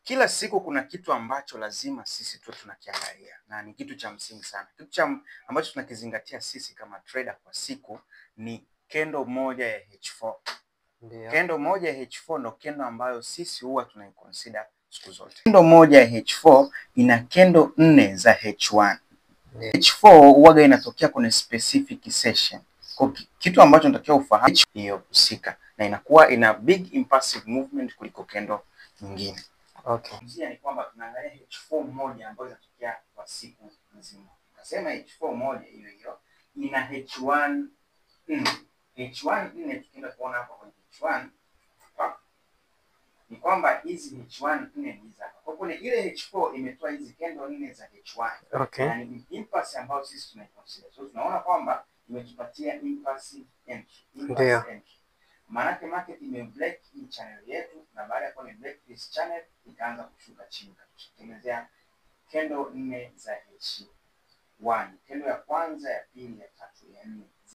Kila siku kuna kitu ambacho lazima sisi tu tunakiangalia na ni kitu cha msingi sana. Ambacho tunakizingatia sisi kama trader kwa siku ni candle moja ya H4. Ndio. Candle moja ya H4 ndo candle ambayo sisi huwa tunaiconsider siku zote. Candle moja ya H4 ina candle 4 za H1. Ndio. H4 huwa inatokea kwenye specific session. Kwa kitu ambacho natakiwa ufahamu hiyo husika na inakuwa ina big impulsive movement kuliko candle nyingine. Okay. Ni kwamba tunaangalia H4 moja ambayo inatokea kwa siku nzima. Nasema H4 moja hiyo hiyo ina H1 4. H1 4 tukienda kuona hapa kwenye H1 ni kwamba hizi H1 4 ni za. Kwa kwenye ile H4 imetoa hizi candle 4 za H1. Okay. Na ni impulse ambayo sisi tunaiconsider. So tunaona kwamba imetupatia impulsive entry. Ndio. Maana market imebreak hii channel yetu na baada ya kuwa break this channel ikaanza kushuka chini kutengenezea candle 4 za H1. Candle ya kwanza, ya pili, ya tatu, ya nne.